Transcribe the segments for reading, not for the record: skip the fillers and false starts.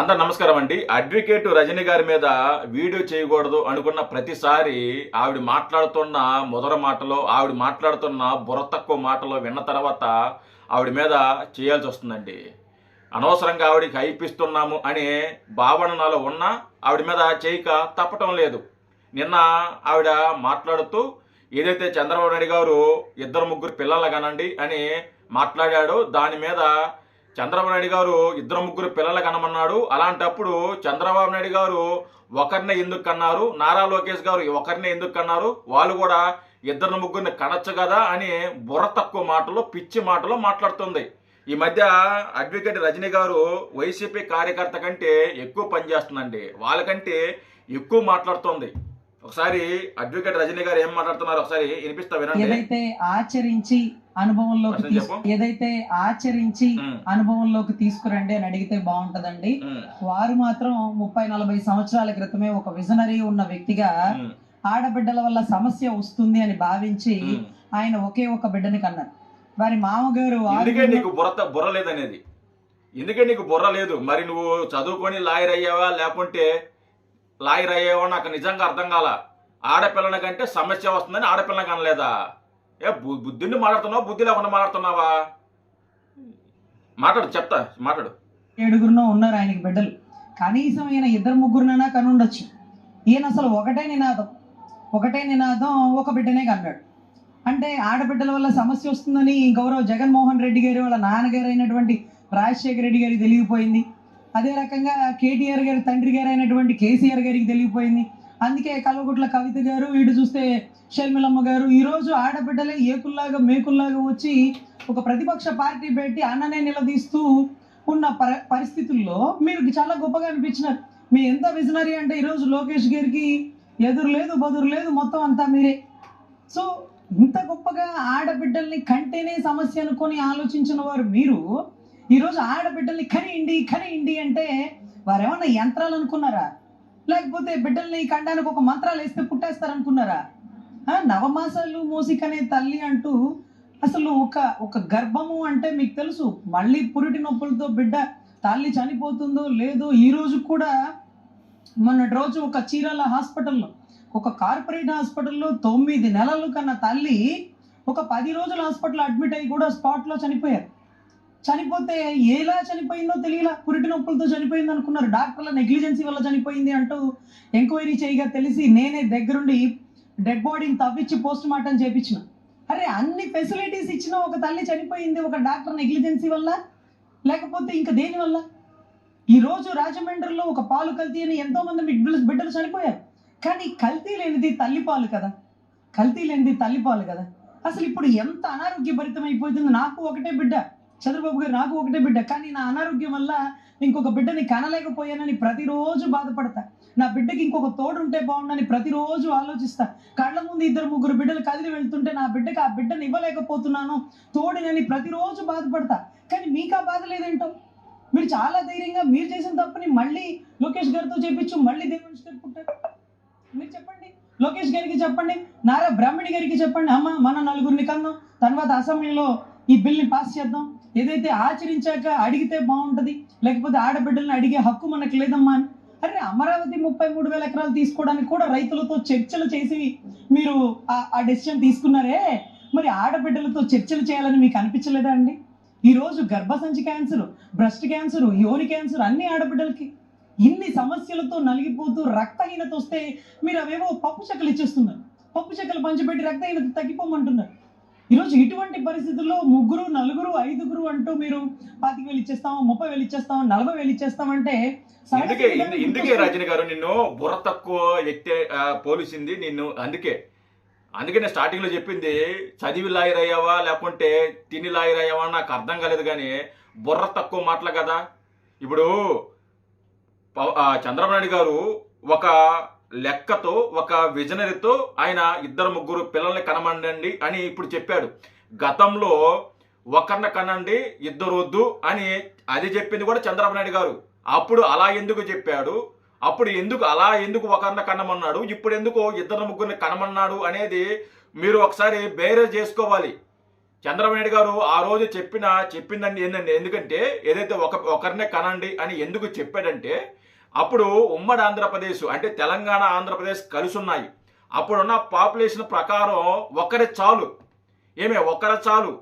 అందరు నమస్కారం అండి. అడ్వకేట్ రజనీ గారి మీద వీడియో చేయకూడదు అనుకున్న ప్రతిసారి ఆవిడ మాట్లాడుతున్న మొదటి మాటలో, ఆవిడ మాట్లాడుతున్న బుర్ర తక్కువ మాటలో విన్న తర్వాత ఆవిడ మీద చేయాల్సి వస్తుందండి. అనవసరంగా ఆవిడకి హైపిస్తున్నాము అనే భావన నాలో ఉన్నా ఆవిడ మీద చేయక తప్పటం లేదు. నిన్న ఆవిడ మాట్లాడుతూ ఏదైతే చంద్రబాబు నాయుడు గారు ఇద్దరు ముగ్గురు పిల్లలు కనండి అని మాట్లాడాడో దాని మీద చంద్రబాబు నాయుడు గారు ఇద్దరు ముగ్గురు పిల్లలు కనమన్నాడు. అలాంటప్పుడు చంద్రబాబు నాయుడు గారు ఒకరినే ఎందుకు కన్నారు, నారా లోకేష్ గారు ఒకరినే ఎందుకు కన్నారు, వాళ్ళు కూడా ఇద్దరు ముగ్గురిని కనొచ్చు కదా అని బుర్ర తక్కువ మాటలు, పిచ్చి మాటలు మాట్లాడుతుంది. ఈ మధ్య అడ్వకేట్ రజనీ గారు వైసీపీ కార్యకర్త కంటే ఎక్కువ పనిచేస్తుందండి, వాళ్ళకంటే ఎక్కువ మాట్లాడుతుంది. ఒకసారి అడ్వకేట్ రజనీ గారు ఏం మాట్లాడుతున్నారు ఒకసారి వినిపిస్తా వినండి. ఏదైతే ఆచరించి అనుభవంలోకి తీసుకురండి అని అడిగితే బాగుంటదండి. వారు మాత్రం 30-40 సంవత్సరాల క్రితమే ఒక విజనరీ ఉన్న వ్యక్తిగా ఆడబిడ్డల వల్ల సమస్య వస్తుంది అని భావించి ఆయన ఒకే ఒక బిడ్డని కన్నారు. వారి మామగారు నీకు బుర్ర లేదనేది ఎందుకే నీకు బుర్ర లేదు? మరి నువ్వు చదువుకొని లాయర్ అయ్యావా లేకుంటే లాయర్ అయ్యావా నాకు నిజంగా అర్థం కాల. ఆడపిల్లల కంటే సమస్య వస్తుందని ఆడపిల్లకి అనలేదా? బుద్ధిని మాట్లాడుతున్నావా, బుద్ధి లేకుండా మాట్లాడుతున్నావా? మాట్లాడు, చెప్తా మాట్లాడు. 7 ఉన్నారు ఆయనకి బిడ్డలు. కనీసం ఈయన 2-3 కనుండొచ్చు. ఈయన అసలు ఒకటే నినాదం ఒక బిడ్డనే కన్నాడు. అంటే ఆడబిడ్డల వల్ల సమస్య వస్తుందని గౌరవ జగన్మోహన్ రెడ్డి గారి వాళ్ళ నాన్నగారు అయినటువంటి రాజశేఖర రెడ్డి గారికి తెలియపోయింది. అదే రకంగా కేటీఆర్ గారి తండ్రి గారు అయినటువంటి కేసీఆర్ గారికి తెలియపోయింది. అందుకే కల్వకుట్ల కవిత గారు, ఇటు చూస్తే షర్మిలమ్మ గారు ఈరోజు ఆడబిడ్డలే ఏకుల్లాగా మేకుల్లాగా వచ్చి ఒక ప్రతిపక్ష పార్టీ పెట్టి అన్ననే నిలదీస్తూ ఉన్న పరిస్థితుల్లో మీరు చాలా గొప్పగా అనిపించినారు. మీరు ఎంత విజనరీ అంటే ఈరోజు లోకేష్ గారికి ఎదురు లేదు, బదురు లేదు, మొత్తం అంతా మీరే. సో ఇంత గొప్పగా ఆడబిడ్డల్ని కంటేనే సమస్య అనుకొని ఆలోచించిన వారు మీరు ఈరోజు ఆడబిడ్డల్ని కనియండి అంటే వారేమన్నా యంత్రాలు అనుకున్నారా? లేకపోతే బిడ్డల్ని కండానికి ఒక మంత్రాలు వేస్తే పుట్టేస్తారనుకున్నారా? నవమాసాలు మోసి కనే తల్లి అంటూ అసలు ఒక గర్భము అంటే మీకు తెలుసు, మళ్ళీ పురిటి నొప్పులతో బిడ్డ తల్లి చనిపోతుందో లేదో. ఈరోజు కూడా మొన్నటి రోజు ఒక చీరాల హాస్పిటల్లో, ఒక కార్పొరేట్ హాస్పిటల్లో 9 నెలలు కన్నా తల్లి ఒక 10 రోజులు హాస్పిటల్లో అడ్మిట్ అయ్యి కూడా స్పాట్లో చనిపోయారు. చనిపోతే ఎలా చనిపోయిందో తెలియలా, పురిటి నొప్పులతో చనిపోయింది అనుకున్నారు. డాక్టర్ల నెగ్లిజెన్సీ వల్ల చనిపోయింది అంటూ ఎంక్వైరీ చేయగా తెలిసి నేనే దగ్గరుండి డెడ్ బాడీని తవ్వించి పోస్ట్ మార్టం చేయించిన. అరే అన్ని ఫెసిలిటీస్ ఇచ్చిన ఒక తల్లి చనిపోయింది ఒక డాక్టర్ నెగ్లిజెన్సీ వల్ల, లేకపోతే ఇంకా దేని వల్ల? ఈరోజు రాజమండ్రిలో ఒక పాలు కల్తీ అని ఎంతో మంది బిడ్డలు చనిపోయారు. కానీ కల్తీ లేనిది తల్లిపాలు కదా. అసలు ఇప్పుడు ఎంత అనారోగ్యభరితం అయిపోతుంది. నాకు ఒకటే బిడ్డ, చంద్రబాబు గారు నాకు ఒకటే బిడ్డ, కానీ నా అనారోగ్యం వల్ల ఇంకొక బిడ్డని కనలేకపోయానని ప్రతిరోజు బాధపడతా. నా బిడ్డకి ఇంకొక తోడు ఉంటే బాగుండని ప్రతిరోజు ఆలోచిస్తా. కళ్ళ ముందు 2-3 బిడ్డలు కదిలి వెళ్తుంటే నా బిడ్డకి ఆ బిడ్డని ఇవ్వలేకపోతున్నాను తోడునని ప్రతిరోజు బాధపడతా. కానీ మీకు ఆ బాధ లేదేంటో? మీరు చాలా ధైర్యంగా మీరు చేసిన తప్పని మళ్ళీ లోకేష్ గారితో చేపించు, మళ్ళీ దేవంశ్ గారు పుట్టారు. మీరు చెప్పండి, లోకేష్ గారికి చెప్పండి, నారా బ్రాహ్మణి గారికి చెప్పండి, అమ్మ మన 4 కన్నాం, తర్వాత అసెంబ్లీలో ఈ బిల్ని పాస్ చేద్దాం, ఏదైతే ఆచరించాక అడిగితే బాగుంటుంది, లేకపోతే ఆడబిడ్డల్ని అడిగే హక్కు మనకు లేదమ్మా అని. అరే అమరావతి 33,000 ఎకరాలు తీసుకోవడానికి కూడా రైతులతో చర్చలు చేసి మీరు ఆ డెసిషన్ తీసుకున్నారే, మరి ఆడబిడ్డలతో చర్చలు చేయాలని మీకు అనిపించలేదా అండి? ఈరోజు గర్భసంచి క్యాన్సర్, బ్రెస్ట్ క్యాన్సర్, యోని క్యాన్సర్ అన్ని ఆడబిడ్డలకి. ఇన్ని సమస్యలతో నలిగిపోతూ రక్తహీనత వస్తే మీరు అవేవో పప్పు చెక్కలు ఇచ్చేస్తున్నారు, పప్పు చెక్కలు పంచిపెట్టి రక్తహీనత తగ్గిపోమంటున్నారు. ఈరోజు ఇటువంటి పరిస్థితుల్లో 3, 4, 5 అంటూ మీరు 25,000 ఇచ్చేస్తాం, 30,000 ఇచ్చేస్తాం, 40,000 ఇచ్చేస్తామంటే ఇందుకే రజనీ గారు నిన్ను బుర్ర తక్కువ వ్యక్తి పోలీసింది నిన్ను. అందుకే నేను స్టార్టింగ్ లో చెప్పింది, చదివి లాయర్ అయ్యావా లేకుంటే తిని లాయర్ అయ్యావా నాకు అర్థం కాలేదు. కానీ బుర్ర తక్కువ మాటలు కదా. ఇప్పుడు చంద్రబాబు నాయుడు గారు ఒక లెక్కతో, ఒక విజనరీతో ఆయన 2-3 పిల్లల్ని కనమండండి అని ఇప్పుడు చెప్పాడు. గతంలో ఒకరిని కనండి, 2 వద్దు అని అది చెప్పింది కూడా చంద్రబాబు నాయుడు గారు. అప్పుడు అలా ఎందుకు చెప్పాడు, అప్పుడు ఎందుకు ఒకరిని కనమన్నాడు, ఇప్పుడు ఎందుకు 2-3 కనమన్నాడు అనేది మీరు ఒకసారి బేరేజ్ చేసుకోవాలి. చంద్రబాబు నాయుడు గారు ఆ రోజు చెప్పిందండి ఏంటంటే, ఎందుకంటే ఏదైతే ఒకరినే కనండి అని ఎందుకు చెప్పాడంటే, అప్పుడు ఉమ్మడి ఆంధ్రప్రదేశ్ అంటే తెలంగాణ ఆంధ్రప్రదేశ్ కలిసి ఉన్నాయి. అప్పుడున్న పాపులేషన్ ప్రకారం ఒకరి చాలు, ఒకరి చాలు.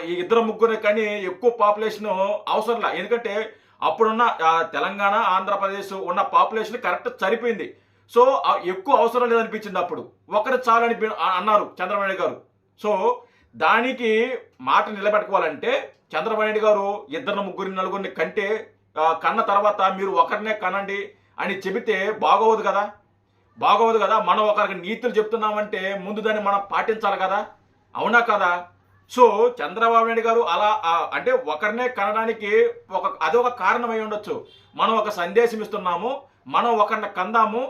ఈ ఇద్దరు ముగ్గురు కానీ ఎక్కువ పాపులేషన్ అవసరంలా. ఎందుకంటే అప్పుడున్న తెలంగాణ ఆంధ్రప్రదేశ్ ఉన్న పాపులేషన్ కరెక్ట్ సరిపోయింది. సో ఎక్కువ అవసరం లేదనిపించింది. అప్పుడు ఒకరు చాలు అని అన్నారు చంద్రబాబు నాయుడు గారు. సో దానికి మాట నిలబెట్టుకోవాలంటే చంద్రబాబు నాయుడు గారు ఇద్దరు ముగ్గురు నలుగురిని కంటే కన్న తర్వాత మీరు ఒకరినే కనండి అని చెబితే బాగోదు కదా. మనం ఒకరికి నీతులు చెప్తున్నామంటే ముందు దాన్ని మనం పాటించాలి కదా, అవునా కదా? సో చంద్రబాబు నాయుడు గారు అలా అంటే ఒకరినే కనడానికి అదొక కారణమై ఉండొచ్చు. మనం ఒక సందేశం ఇస్తున్నాము, మనం ఒకరిని కందాము,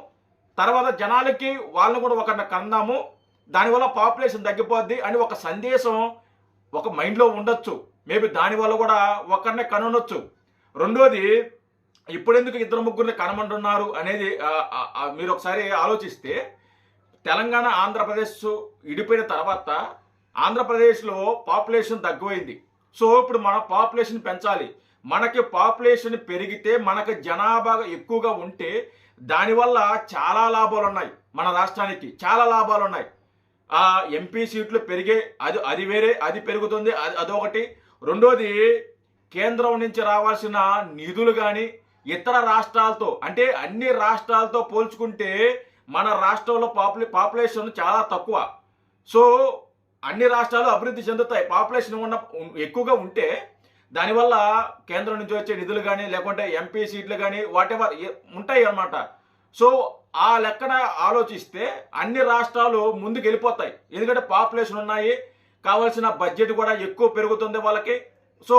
తర్వాత జనాలకి వాళ్ళని కూడా ఒకరిని కందాము, దానివల్ల పాపులేషన్ తగ్గిపోద్ది అని ఒక సందేశం ఒక మైండ్లో ఉండొచ్చు. మేబీ దానివల్ల కూడా ఒకరినే కనుండొచ్చు. రెండోది, ఇప్పుడెందుకు ఇద్దరు ముగ్గురిని కనమంటున్నారు అనేది మీరు ఒకసారి ఆలోచిస్తే, తెలంగాణ ఆంధ్రప్రదేశ్ విడిపోయిన తర్వాత ఆంధ్రప్రదేశ్లో పాపులేషన్ తగ్గిపోయింది. సో ఇప్పుడు మన పాపులేషన్ పెంచాలి. మనకి పాపులేషన్ పెరిగితే, మనకు జనాభా ఎక్కువగా ఉంటే దానివల్ల చాలా లాభాలు ఉన్నాయి. మన రాష్ట్రానికి చాలా లాభాలు ఉన్నాయి. ఎంపీ సీట్లు పెరిగే అది వేరే, అది పెరుగుతుంది, అదొకటి. రెండోది, కేంద్రం నుంచి రావాల్సిన నిధులు కానీ ఇతర రాష్ట్రాలతో అంటే అన్ని రాష్ట్రాలతో పోల్చుకుంటే మన రాష్ట్రంలో పాపులేషన్ చాలా తక్కువ. సో అన్ని రాష్ట్రాలు అభివృద్ధి చెందుతాయి. పాపులేషన్ ఎక్కువగా ఉంటే దానివల్ల కేంద్రం నుంచి వచ్చే నిధులు కానీ లేకుంటే ఎంపీ సీట్లు కానీ వాటెవర్ ఉంటాయి అన్నమాట. సో ఆ లెక్కన ఆలోచిస్తే అన్ని రాష్ట్రాలు ముందుకు వెళ్ళిపోతాయి. ఎందుకంటే పాపులేషన్ ఉన్నాయి, కావాల్సిన బడ్జెట్ కూడా ఎక్కువ పెరుగుతుంది వాళ్ళకి. సో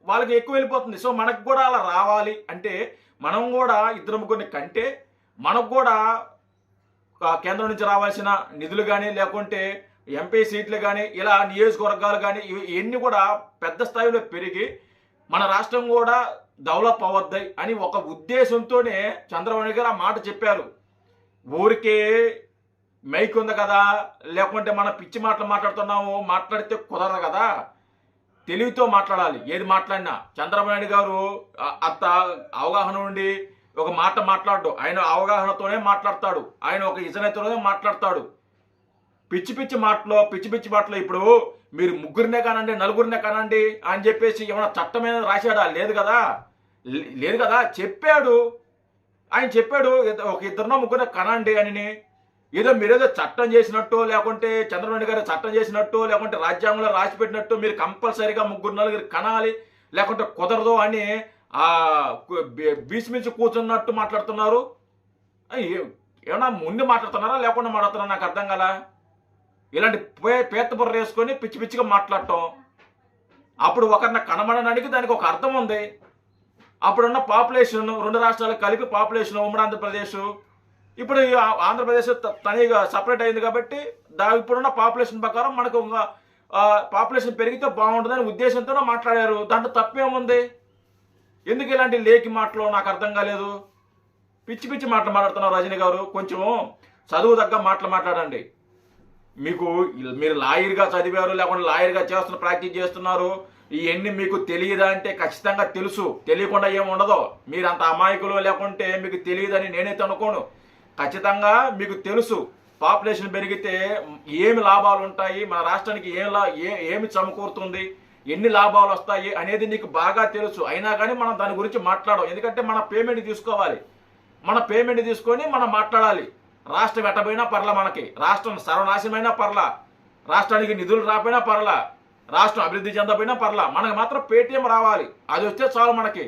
వాళ్ళకి ఎక్కువ వెళ్ళిపోతుంది. సో మనకు కూడా అలా రావాలి అంటే మనం కూడా ఇద్దరు ముగ్గురిని కంటే మనకు కూడా కేంద్రం నుంచి రావాల్సిన నిధులు కానీ లేకుంటే ఎంపీ సీట్లు కానీ ఇలా నియోజకవర్గాలు కానీ ఇవన్నీ కూడా పెద్ద స్థాయిలో పెరిగి మన రాష్ట్రం కూడా డెవలప్ అవ్వద్దాయి అని ఒక ఉద్దేశంతోనే చంద్రబాబు నాయుడు గారు ఆ మాట చెప్పారు. ఊరికే మైక్ ఉంది కదా, లేకుంటే మన పిచ్చి మాటలు మాట్లాడితే కుదరదు కదా. తెలివితో మాట్లాడాలి. ఏది మాట్లాడినా చంద్రబాబు నాయుడు గారు అంత అవగాహన ఉండి ఒక మాట మాట్లాడు. ఆయన అవగాహనతోనే మాట్లాడతాడు, ఆయన ఒక ఇజనతోనే మాట్లాడతాడు. పిచ్చి పిచ్చి మాటలు ఇప్పుడు మీరు ముగ్గురినే కానండి, నలుగురినే కానండి అని చెప్పేసి ఏమైనా చట్టం మీద రాశాడా? లేదు కదా. ఆయన చెప్పాడు ఒక ఇద్దరినో ముగ్గురినే కనండి అని. ఏదో మీరేదో చట్టం చేసినట్టు లేకుంటే చంద్రబాబు నాయుడు గారు చట్టం చేసినట్టు లేకుంటే రాజ్యాంగంలో రాసి పెట్టినట్టు మీరు కంపల్సరీగా ముగ్గురు నలుగురు కనాలి లేకుంటే కుదరదు అని బీసిమించి కూర్చున్నట్టు మాట్లాడుతున్నారు. ఏమన్నా ముందు మాట్లాడుతున్నారా లేకుండా మాట్లాడుతున్నారా నాకు అర్థం కదా. ఇలాంటి పేత బుర్ర వేసుకొని పిచ్చి పిచ్చిగా మాట్లాడటం. అప్పుడు ఒకరిని కనమనడానికి దానికి ఒక అర్థం ఉంది. అప్పుడున్న పాపులేషన్ రెండు రాష్ట్రాలకు కలిపి పాపులేషన్ ఉమ్మడి ఆంధ్రప్రదేశ్, ఇప్పుడు ఆంధ్రప్రదేశ్ తనిగా సపరేట్ అయింది కాబట్టి ఇప్పుడున్న పాపులేషన్ ప్రకారం మనకు పాపులేషన్ పెరిగితే బాగుంటుందని ఉద్దేశంతో మాట్లాడారు. దాంట్లో తప్పేముంది? ఎందుకు ఇలాంటి లేకి మాటలు నాకు అర్థం కాలేదు. పిచ్చి పిచ్చి మాటలు మాట్లాడుతున్నారు రజనీ గారు. కొంచెం చదువు తగ్గ మాటలు మాట్లాడండి. మీరు లాయర్గా చదివారు లేకుంటే లాయర్గా ప్రాక్టీస్ చేస్తున్నారు, ఇవన్నీ మీకు తెలియదా అంటే ఖచ్చితంగా తెలుసు. తెలియకుండా ఏముండదు. మీరు అంత అమాయకులు లేకుంటే మీకు తెలియదని నేనైతే అనుకోను. ఖచ్చితంగా మీకు తెలుసు. పాపులేషన్ పెరిగితే ఏమి లాభాలు ఉంటాయి, మన రాష్ట్రానికి ఏమి సమకూరుతుంది, ఎన్ని లాభాలు వస్తాయి అనేది నీకు బాగా తెలుసు. అయినా కానీ మనం దాని గురించి మాట్లాడం. ఎందుకంటే మన పేమెంట్ తీసుకోవాలి. మన పేమెంట్ తీసుకొని మనం మాట్లాడాలి. రాష్ట్రం ఎట్టపోయినా పర్లా, మనకి రాష్ట్రం సర్వనాశనమైనా పర్లా, రాష్ట్రానికి నిధులు రాపోయినా పర్లా, రాష్ట్రం అభివృద్ధి చెందపోయినా పర్లా, మనకు మాత్రం పేటీఎం రావాలి. అది వస్తే చాలు మనకి.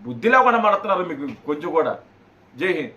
బుద్ధి లేకుండా మాట్లాడుతున్నారు మీకు కొంచెం కూడా. జై హింద్.